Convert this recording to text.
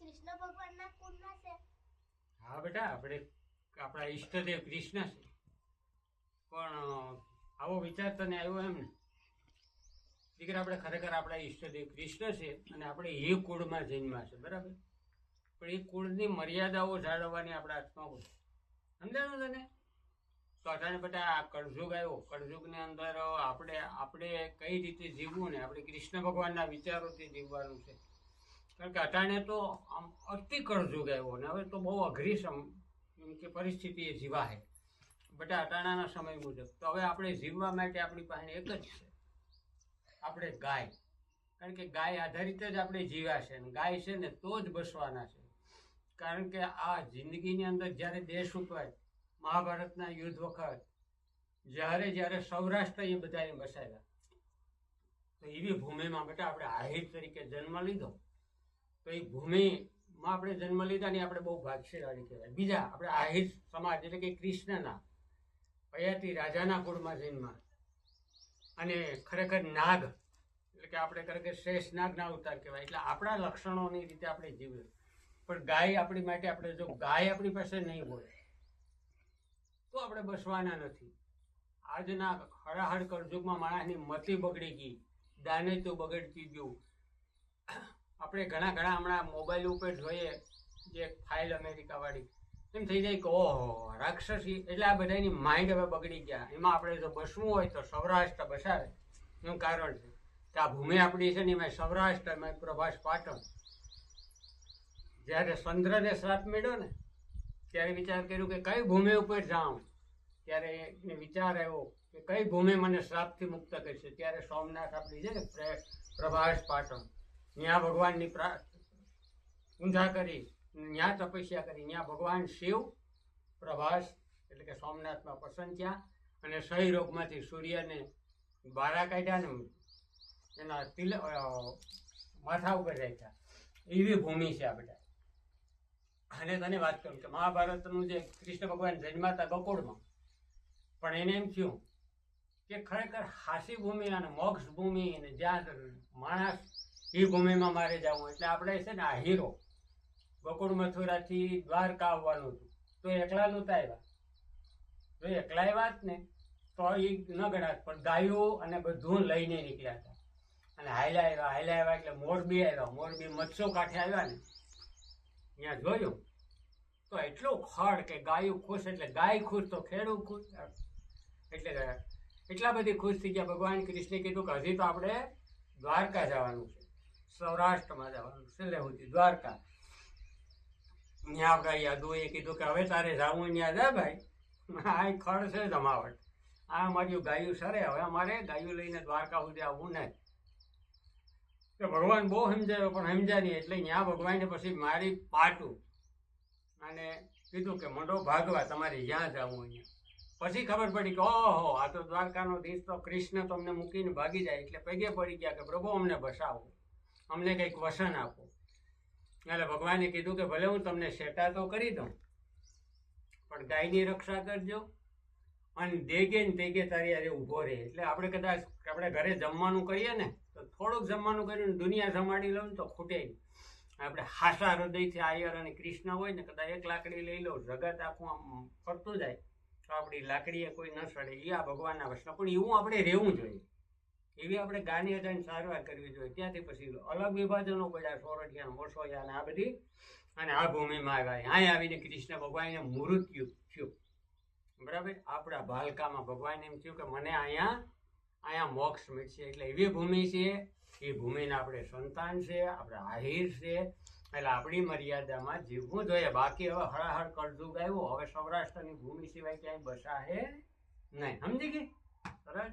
કૃષ્ણ ભગવાનના કુળના છે. હા બેટા, આપણે આપણા ઈષ્ટદેવ કૃષ્ણ છે, પણ આવો વિચાર તને આવ્યો એમ ને દીકરા? આપણે ખરેખર આપણા ઈષ્ટદેવ કૃષ્ણ છે અને આપણે એ કુળમાં જન્મ્યા છે, બરાબર? પણ એ કુળની મર્યાદાઓ જાળવવાની આપણા હાથમાં હોય. સમજાણું તને? તો અટાણે બેટા આ કળજુગ આવ્યો, કળજુગની અંદર આપણે કઈ રીતે જીવવું ને આપણે કૃષ્ણ ભગવાનના વિચારોથી જીવવાનું છે. કારણ કે અટાણે તો આમ અતિ કળજુગ આવ્યો ને હવે તો બહુ અઘરી એમ કે પરિસ્થિતિ એ જીવાય બેટા અટાણાના સમય મુજબ. તો હવે આપણે જીવવા માટે આપણી પાસે એક જ છે, આપણે ગાય. કારણ કે ગાય આધારિત જ આપણે જીવ્યા છે ને ગાય છે ને તો જ બસવાના છે. કારણ કે આ જિંદગીની અંદર જ્યારે દેશ ઉપર મહાભારતના યુદ્ધ વખત જ્યારે સૌરાષ્ટ્ર એ બધાએ બસાવ્યા, તો એવી ભૂમિમાં બેટા આપણે આહિર તરીકે જન્મ લીધો. તો એ ભૂમિમાં આપણે જન્મ લીધા ને આપણે બહુ ભાગ્યશાળી કહેવાય. બીજા આપણે આહિર સમાજ એટલે કે કૃષ્ણના પયાતી રાજાના કુળમાં જન્મ અને ખરેખર નાગ એટલે કે આપણે ખરેખર શેષ નાગના અવતાર કહેવાય. એટલે આપણા લક્ષણોની રીતે આપણે જીવીએ. પણ ગાય આપણી માટે આપણે જો ગાય આપણી પાસે નહીં હોય તો આપણે બસવાના નથી. આજના હળાહળ કળજુગમાં માણસની મતિ બગડી ગઈ, દાને તો બગડતી ગયું. આપણે ઘણા હમણાં મોબાઈલ ઉપર જોઈએ જે ફાઇલ અમેરિકાવાળી, એમ થઈ જાય કે ઓહો રાક્ષસી. એટલે આ બધાની માઇન્ડ હવે બગડી ગયા. એમાં આપણે જો બસવું હોય તો સૌરાષ્ટ્ર બસાવે. એનું કારણ છે કે આ ભૂમિ આપણી છે ને એમાં સૌરાષ્ટ્ર, એમાં પ્રભાસ પાટણ. જ્યારે ચંદ્રને શ્રાપ મળ્યો ને ત્યારે વિચાર કર્યું કે કઈ ભૂમિ ઉપર જાઉં. ત્યારે એને વિચાર આવ્યો કે કઈ ભૂમિ મને શ્રાપથી મુક્ત કરશે. ત્યારે સોમનાથ આપણી છે ને પ્રભાસ પાટણ, ત્યાં ભગવાનની પૂજા કરી, ત્યાં તપસ્યા કરી. ત્યાં ભગવાન શિવ પ્રભાસ એટલે કે સોમનાથમાં પ્રસન્ન થયા અને સહી રોગમાંથી સૂર્યને બારા કાઢ્યા ને એના માથા ઉપર રાખ્યા. એવી ભૂમિ છે આ બધા. અને તને વાત કરું કે મહાભારતનું જે કૃષ્ણ ભગવાન જન્માતા ગોકુળમાં, પણ એને એમ થયું કે ખરેખર હાસી ભૂમિ અને મોક્ષ ભૂમિ અને જ્યાં માણસ એ ભૂમિમાં મારે જવું. એટલે આપણે છે ને આ હીરો ગોકુળ મથુરાથી દ્વારકા આવવાનું હતું, તો એકલા નહોતા આવ્યા. જો એકલા આવ્યા જ ને તો એ ન ગણાત, પણ ગાયો અને બધું લઈને નીકળ્યા હતા. અને હાલ્યા આવ્યા એટલે મોરબી આવ્યા. મોરબી મત્સ્યો કાંઠે આવ્યા ને ત્યાં જોયું તો એટલું ખડ કે ગાયું ખુશ. એટલે ગાય ખુશ તો ખેડૂત ખુશ. એટલે એટલા બધી ખુશ થઈ ગયા. ભગવાન કૃષ્ણે કીધું કે હજી તો આપણે દ્વારકા જવાનું છે, સૌરાષ્ટ્રમાં જવાનું છે, છેલ્લે સુધી દ્વારકા. ત્યાં આપણા યાદવોએ કીધું કે હવે તારે જવું ત્યાં જા ભાઈ, આ ખડ છે જમાવટ, આ અમારી ગાયું સરે, હવે અમારે ગાયું લઈને દ્વારકા સુધી આવવું નહીં. તો ભગવાન બહુ સમજાયો પણ સમજ્યા નહીં. એટલે ત્યાં ભગવાને પછી મારી પાટું અને કીધું કે મંડો ભાગવા, તમારે જ્યાં જવું અહીંયા. પછી ખબર પડી કે ઓહો આ તો દ્વારકાનો દેશ, તો કૃષ્ણ તમને મૂકીને ભાગી જાય. એટલે પગે પડી ગયા કે પ્રભુ અમને બસાવો, અમને કંઈક વસન આપો. એટલે ભગવાને કીધું કે ભલે હું તમને સેટા તો કરી દઉં, પણ ગાયની રક્ષા કરજો અને દેગે ને તેગે તારી યારે ઊભો રહે. એટલે આપણે કદાચ આપણે ઘરે જમવાનું કરીએ ને તો થોડુંક જમવાનું કર્યું ને દુનિયા જમાડી લઉં ને તો ખૂટે નહીં. આપણે હાસા હૃદયથી આયર અને કૃષ્ણ હોય ને કદાચ એક લાકડી લઈ લો, જગત આખું આમ ફરતું જાય તો આપણી લાકડીએ કોઈ ન સડે. એ આ ભગવાનના વચન. પણ એવું આપણે રહેવું જોઈએ, એવી આપણે ગાની અજાની સારવાર કરવી જોઈએ. ત્યાંથી પછી અલગ વિભાજનો પડ્યા, સોરઠિયા મોસોયા ને આ બધી. અને આ ભૂમિમાં આવ્યા, અહીંયા આવીને કૃષ્ણ ભગવાનને મૃત્યુ થયું. બરાબર? આપણા બાલકામાં ભગવાન એમ થયું કે મને અહીંયા મોક્ષ મળશે. એટલે એવી ભૂમિ છે, એ ભૂમિના આપણે સંતાન છે, આપણે આહિર છે. એટલે આપણી મર્યાદામાં જીવવું જોઈએ. બાકી હવે હળાહળ કળજુગ આવ્યો, હવે સૌરાષ્ટ્રની ભૂમિ સિવાય ક્યાંય બસાહે નહીં. સમજી ગઈ? સરસ.